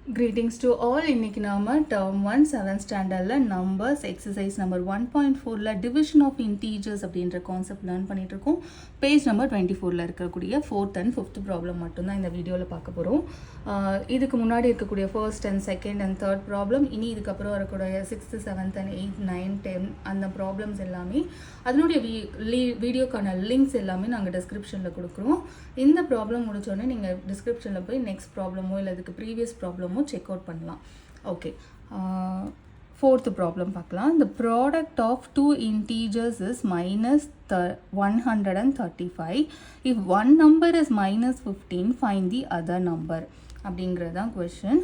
Greetings to all. இன்னைக்கு நாம term 1 7th standardல numbers exercise number 1.4ல division of integers அப்படின்ற concept learn பண்ணிட்டு இருக்கோம். பேஜ் நம்பர் 24ல இருக்கக்கூடிய 4th and 5th ப்ராப்ளம் மட்டும் தான் இந்த வீடியோவில் பார்க்க போகிறோம். இதுக்கு முன்னாடி இருக்கக்கூடிய first and second and third problem, இனி இதுக்கப்புறம் வரக்கூடிய 6th 7th and 8th 9th 10 அந்த ப்ராப்ளம்ஸ் எல்லாமே அதனுடைய வீடியோக்கான லிங்க்ஸ் எல்லாமே நாங்கள் டிஸ்கிரிப்ஷனில் கொடுக்குறோம். இந்த ப்ராப்ளம் முடிச்சோடனே நீங்கள் டிஸ்கிரிப்ஷனில் போய் நெக்ஸ்ட் ப்ராப்ளமோ இல்லை அதுக்கு ப்ரீவியஸ் ப்ராப்ளமோ செக் அவுட் பண்ணலாம். ஓகே, fourth problem பார்க்கலாம். The product of two integers is minus 135. If one number is minus 15, find the other number. அப்படிங்கிறது தான் கொஷின்.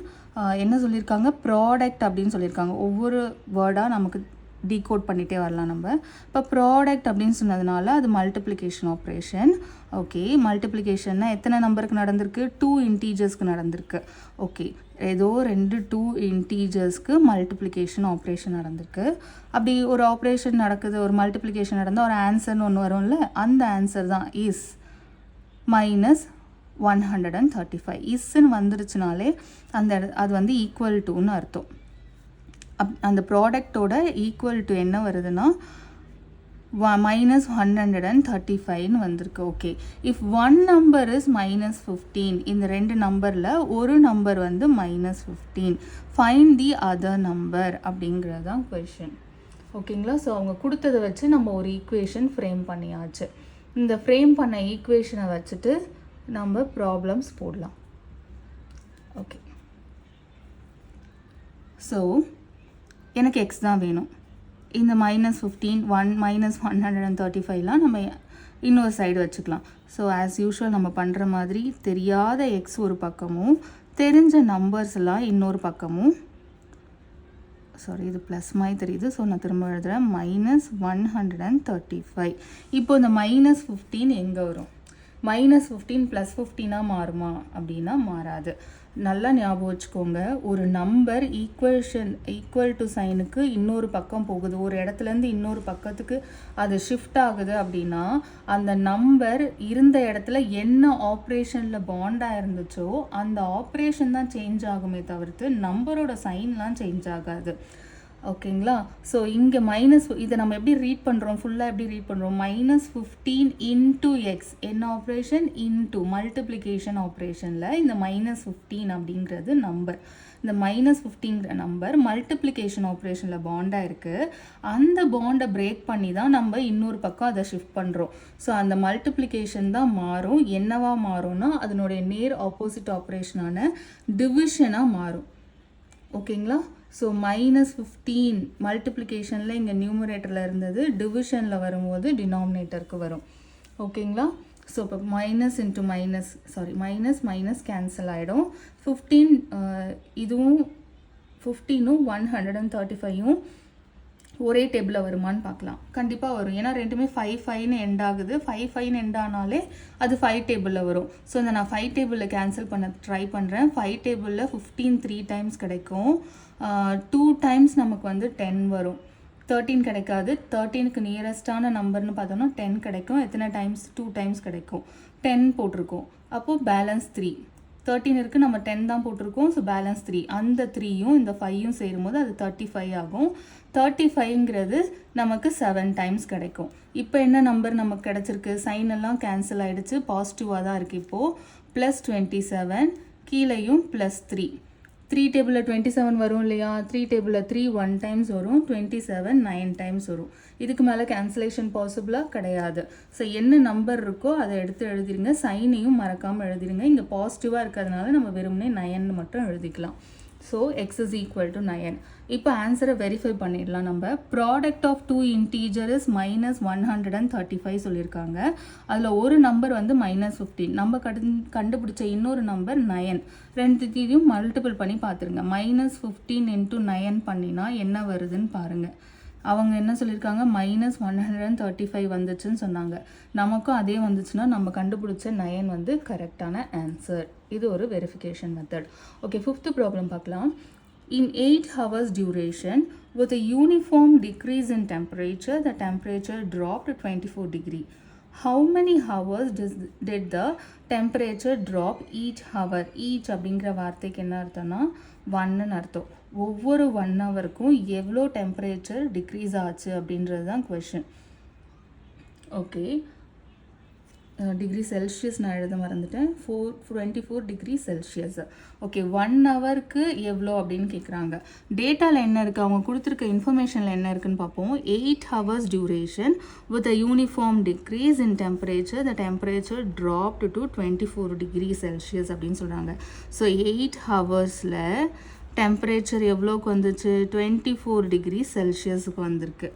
என்ன சொல்லியிருக்காங்க? ப்ராடக்ட் அப்படின்னு சொல்லியிருக்காங்க. ஒவ்வொரு வேர்டாக நமக்கு டீகோட் பண்ணிகிட்டே வரலாம் நம்ம. இப்போ ப்ராடக்ட் அப்படின்னு சொன்னதுனால அது மல்டிப்ளிகேஷன் ஆப்ரேஷன். ஓகே, மல்டிப்ளிகேஷன்னா எத்தனை நம்பருக்கு நடந்திருக்கு? 2 இன்டீஜர்ஸ்க்கு நடந்திருக்கு. ஓகே, ஏதோ 2 இன்டீஜர்ஸ்க்கு மல்டிப்ளிகேஷன் ஆப்ரேஷன் நடந்திருக்கு. அப்படி ஒரு ஆப்ரேஷன் நடக்குது, ஒரு மல்டிப்ளிகேஷன் நடந்தால் ஒரு ஆன்சர்னு ஒன்று வரும்ல, அந்த ஆன்சர் தான் இஸ் மைனஸ் 135. இஸ்ன்னு வந்துருச்சுனாலே அது வந்து ஈக்குவல் டுன்னு அர்த்தம். அந்த ப்ராடக்டோட ஈக்குவல் டு என்ன வருதுன்னா minus 135 வந்திருக்கு. Okay, if one number is minus 15, இந்த ரெண்டு நம்பரில் ஒரு நம்பர் வந்து minus 15, find the other number அப்படிங்கிறது தான் கொஷின். ஓகேங்களா? ஸோ அவங்க கொடுத்ததை வச்சு நம்ம ஒரு ஈக்குவேஷன் ஃப்ரேம் பண்ணியாச்சு. இந்த ஃப்ரேம் பண்ண ஈக்குவேஷனை வச்சுட்டு நம்ம ப்ராப்ளம்ஸ் போடலாம். ஓகே, ஸோ எனக்கு எக்ஸ் தான் வேணும். இந்த மைனஸ் 15 மைனஸ் 135லாம் நம்ம இன்னொரு சைடு வச்சுக்கலாம். ஸோ ஆஸ் யூஷுவல் நம்ம பண்ணுற மாதிரி தெரியாத எக்ஸ் ஒரு பக்கமும் தெரிஞ்ச நம்பர்ஸ் எல்லாம் இன்னொரு பக்கமும், சாரி இது ப்ளஸ் மாதிரி தெரியுது, ஸோ நான் திரும்ப எழுதுகிறேன், மைனஸ் 135. இப்போ இந்த மைனஸ் 15 எங்கே வரும்? மைனஸ் 15 ப்ளஸ் 15ஆக மாறுமா அப்படின்னா மாறாது. நல்லா ஞாபகம் வச்சுக்கோங்க, ஒரு நம்பர் ஈக்குவல் டு சைனுக்கு இன்னொரு பக்கம் போகுது, ஒரு இடத்துலேருந்து இன்னொரு பக்கத்துக்கு அது ஷிஃப்ட் ஆகுது அப்படின்னா அந்த நம்பர் இருந்த இடத்துல என்ன ஆப்ரேஷனில் பாண்டாக இருந்துச்சோ அந்த ஆப்ரேஷன் தான் சேஞ்ச் ஆகுமே தவிர்த்து நம்பரோட சைன்லாம் சேஞ்ச் ஆகாது. ஓகேங்களா? ஸோ இங்கே இதை நம்ம எப்படி ரீட் பண்ணுறோம், ஃபுல்லாக எப்படி ரீட் பண்ணுறோம்? மைனஸ் 15 இன்டூ எக்ஸ், என்ன ஆப்ரேஷன்? இன்டூ மல்டிப்ளிகேஷன் ஆப்ரேஷனில் இந்த மைனஸ் 15 அப்படிங்கிறது நம்பர். இந்த மைனஸ் 15 நம்பர் மல்டிப்ளிகேஷன் ஆப்ரேஷனில் பாண்டாக இருக்குது. அந்த பாண்டை பிரேக் பண்ணி தான் நம்ம இன்னொரு பக்கம் அதை ஷிஃப்ட் பண்ணுறோம். ஸோ அந்த மல்டிப்ளிகேஷன் தான் மாறும். என்னவா மாறும்னா அதனுடைய நேர் ஆப்போசிட் ஆப்ரேஷனான டிவிஷனாக மாறும். ஓகேங்களா? ஸோ மைனஸ் 15 மல்டிப்ளிகேஷனில் இங்கே நியூமரேட்டரில் இருந்தது, டிவிஷனில் வரும்போது டினாமினேட்டருக்கு வரும். ஓகேங்களா? ஸோ இப்போ minus into minus, sorry minus minus cancel ஆகிடும். 15 இதுவும் 15ம் 135ம் ஒரே டேபிளில் வருமானு பார்க்கலாம். கண்டிப்பாக வரும், ஏன்னா ரெண்டுமே 5 எண்ட் ஆகுது. 5 எண்ட் ஆனாலே அது 5 டேபிளில் வரும். ஸோ இந்த நான் 5 டேபிளில் கேன்சல் பண்ண ட்ரை பண்ணுறேன். 5 டேபிளில் 15 3 டைம்ஸ் கிடைக்கும். 2 டைம்ஸ் நமக்கு வந்து 10 வரும். 13 கிடைக்காது. 13க்கு நியரஸ்டான நம்பர்னு பார்த்தோம்னா 10 கிடைக்கும். எத்தனை டைம்ஸ்? 2 டைம்ஸ் கிடைக்கும். 10 போட்டிருக்கோம், அப்போது பேலன்ஸ் 3. 13 இருக்குது, நம்ம 10 தான் போட்டிருக்கோம். So balance 3. அந்த 3யும் இந்த 5யும் சேரும்போது அது 35 ஆகும். 35ங்கிறது நமக்கு 7 டைம்ஸ் கிடைக்கும். இப்போ என்ன நம்பர் நமக்கு கிடச்சிருக்கு? சைன் எல்லாம் கேன்சல் ஆகிடுச்சு, பாசிட்டிவாக தான் இருக்குது. இப்போது ப்ளஸ் 27, கீழேயும் ப்ளஸ் 3. 3 டேபிளில் 27 வரும் இல்லையா? 3 டேபிளில் 3 1 டைம்ஸ் வரும், 27 9 டைம்ஸ் வரும். இதுக்கு மேலே கேன்சலேஷன் பாசிபிளாக கிடையாது. ஸோ என்ன நம்பர் இருக்கோ அதை எடுத்து எழுதிருங்க. சைனையும் மறக்காமல் எழுதிருங்க. இங்கே பாசிட்டிவாக இருக்கிறதுனால நம்ம வெறுமனே 9 மட்டும் எழுதிக்கலாம். So x is equal to 9. இப்போ ஆன்சரை வெரிஃபை பண்ணிடலாம். நம்ம product of 2 integer is minus 135 சொல்லியிருக்காங்க. அதில் ஒரு நம்பர் வந்து மைனஸ் 15, நம்ம கண்டுபிடிச்ச இன்னொரு நம்பர் 9. ரெண்டுத்தையும் மல்டிபிள் பண்ணி பார்த்துருங்க. மைனஸ் 15 இன்ட்டு 9 பண்ணினா என்ன வருதுன்னு பாருங்கள். அவங்க என்ன சொல்லியிருக்காங்க? மைனஸ் 135 வந்துச்சுன்னு சொன்னாங்க. நமக்கும் அதே வந்துச்சுன்னா நம்ம கண்டுபிடிச்ச 9 வந்து கரெக்டான ஆன்சர். இது ஒரு verification method. Okay, 5th problem பார்க்கலாம். In 8 hours duration, with a uniform decrease in temperature, the temperature dropped to 24 degree. how many hours did the temperature drop each hour? each அப்படிங்கிற வார்த்தைக்கு என்ன அர்த்தம்னா 1ன்னு அர்த்தம். ஒவ்வொரு 1 ஹவருக்கும் எவ்வளோ டெம்பரேச்சர் டிக்ரீஸ் ஆச்சு அப்படின்றது தான் கொஷின். ஓகே, டிகிரி செல்சியஸ் நான் எழுத மறந்துட்டேன். 24 டிகிரி செல்சியஸ். ஓகே, 1 ஹவருக்கு எவ்வளோ அப்படின்னு கேட்குறாங்க. டேட்டாவில் என்ன இருக்குது, அவங்க கொடுத்துருக்க இன்ஃபர்மேஷனில் என்ன இருக்குன்னு பார்ப்போம். 8 hours duration with a uniform decrease in temperature, the temperature dropped to 24 degree Celsius அப்படின்னு சொல்கிறாங்க. ஸோ 8 ஹவர்ஸில் டெம்பரேச்சர் எவ்வளோக்கு வந்துச்சு, 24 டிகிரி செல்சியஸுக்கு வந்திருக்கு.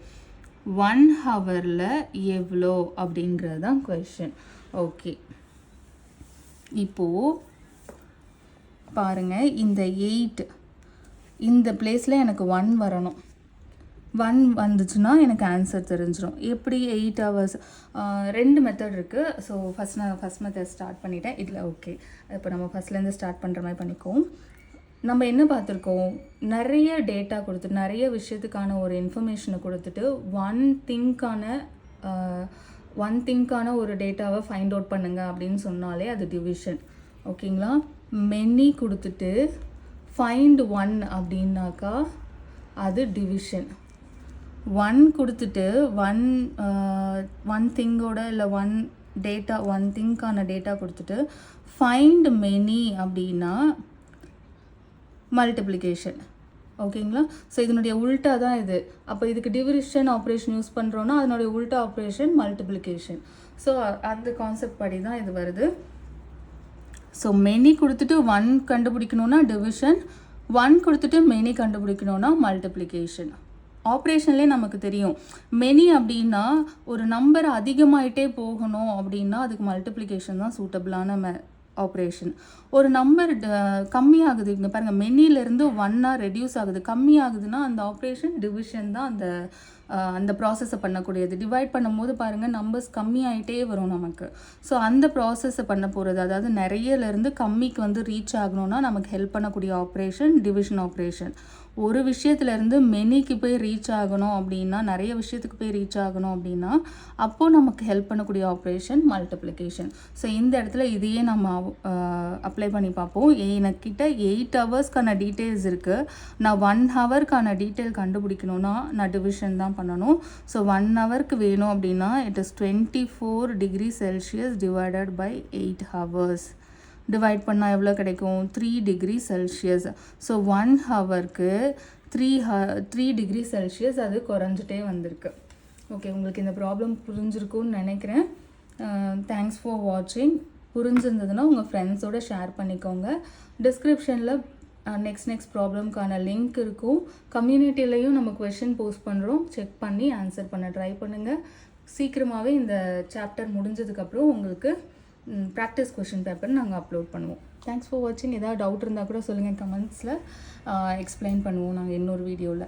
1 ஹவரில் எவ்வளோ அப்படிங்கிறது தான் கொஷின். ஓகே, இப்போது பாருங்கள், இந்த 8 இந்த பிளேஸில் எனக்கு 1 வரணும். 1 வந்துச்சுன்னா எனக்கு ஆன்சர் தெரிஞ்சிடும். எப்படி 8 ஹவர்ஸ், 2 மெத்தட் இருக்குது. ஸோ நான் ஃபஸ்ட் மெத்தட் ஸ்டார்ட் பண்ணிட்டேன் இதில். ஓகே, இப்போ நம்ம ஃபஸ்ட்லேருந்து ஸ்டார்ட் பண்ணுற மாதிரி பண்ணிக்குவோம். நம்ம என்ன பார்த்துருக்கோம், நிறைய டேட்டா கொடுத்துட்டு நிறைய விஷயத்துக்கான ஒரு இன்ஃபர்மேஷனை கொடுத்துட்டு ஒன் திங்கான ஒரு டேட்டாவை ஃபைண்ட் அவுட் பண்ணுங்க அப்படின்னு சொன்னாலே அது டிவிஷன். ஓகேங்களா, மெனி கொடுத்துட்டு ஃபைண்ட் 1 அப்படின்னாக்கா அது டிவிஷன். 1 கொடுத்துட்டு ஒன் திங்கோட இல்லை ஒன் திங்கான டேட்டா கொடுத்துட்டு ஃபைண்ட் மெனி அப்படின்னா மல்டிப்ளிகேஷன். ஓகேங்களா, ஸோ இதனுடைய உல்ட்டா தான் இது. அப்போ இதுக்கு டிவிஷன் ஆப்ரேஷன் யூஸ் பண்ணுறோன்னா அதனுடைய உல்ட்டா ஆப்ரேஷன் மல்டிப்ளிகேஷன். ஸோ அந்த கான்செப்ட் படி தான் இது வருது. ஸோ மெனி கொடுத்துட்டு 1 கண்டுபிடிக்கணுன்னா டிவிஷன், 1 கொடுத்துட்டு மெனி கண்டுபிடிக்கணுன்னா மல்டிப்ளிகேஷன். ஆப்ரேஷன்லேயே நமக்கு தெரியும், மெனி அப்படின்னா ஒரு நம்பர் அதிகமாயிட்டே போகணும் அப்படின்னா அதுக்கு மல்டிப்ளிகேஷன் தான் சூட்டபிளான ஆப்ரேஷன். ஒரு நம்பர் கம்மியாகுது, இங்கே பாருங்கள், மெனிலேருந்து 1 ரெடியூஸ் ஆகுது, கம்மியாகுதுன்னா அந்த ஆப்ரேஷன் டிவிஷன் தான் அந்த ப்ராசஸை பண்ணக்கூடியது. டிவைட் பண்ணும்போது பாருங்கள் நம்பர்ஸ் கம்மியாயிட்டே வரும் நமக்கு. ஸோ அந்த ப்ராசஸை பண்ண போகிறது, அதாவது நிறையலேருந்து கம்மிக்கு ரீச் ஆகணும்னா நமக்கு ஹெல்ப் பண்ணக்கூடிய ஆப்ரேஷன் டிவிஷன் ஆப்ரேஷன். ஒரு விஷயத்துலேருந்து மெனிக்கு போய் ரீச் ஆகணும் அப்படின்னா, நிறைய விஷயத்துக்கு போய் ரீச் ஆகணும் அப்படின்னா அப்போது நமக்கு ஹெல்ப் பண்ணக்கூடிய ஆப்ரேஷன் மல்டிப்ளிகேஷன். ஸோ இந்த இடத்துல இதையே நம்ம அப்ளை பண்ணி பார்ப்போம். எனக்கிட்ட 8 ஹவர்ஸ்க்கான டீட்டெயில்ஸ் இருக்குது. நான் 1 ஹவருக்கான டீட்டெயில் கண்டுபிடிக்கணுன்னா நான் டிவிஷன் தான் பண்ணணும். ஸோ 1 ஹவருக்கு வேணும் அப்படின்னா it is 24 degree Celsius divided by 8 hours. Divide பண்ணால் எவ்வளோ கிடைக்கும், 3 டிகிரி செல்சியஸ். ஸோ 1 ஹவருக்கு 3 டிகிரி செல்சியஸ் அது குறைஞ்சிட்டே வந்திருக்கு. ஓகே, உங்களுக்கு இந்த ப்ராப்ளம் புரிஞ்சிருக்கும்னு நினைக்கிறேன். தேங்க்ஸ் ஃபார் வாட்சிங். புரிஞ்சிருந்ததுன்னா உங்கள் ஃப்ரெண்ட்ஸோடு ஷேர் பண்ணிக்கோங்க. டிஸ்கிரிப்ஷனில் நெக்ஸ்ட் ப்ராப்ளம்க்கான லிங்க் இருக்கும். கம்யூனிட்டிலையும் நம்ம கொஷின் போஸ்ட் பண்ணுறோம், செக் பண்ணி ஆன்சர் பண்ண ட்ரை பண்ணுங்கள். சீக்கிரமாகவே இந்த சாப்டர் முடிஞ்சதுக்கப்புறம் உங்களுக்கு ப்ராக்டிஸ் கொஷின் பேப்பர் நாங்கள் அப்லோட் பண்ணுவோம். தேங்க்ஸ் ஃபார் வாட்சிங். ஏதாவது டவுட் இருந்தால் கூட சொல்லுங்கள் கமெண்ட்ஸில், எக்ஸ்பிளைன் பண்ணுவோம் நாங்கள் இன்னொரு வீடியோவில்.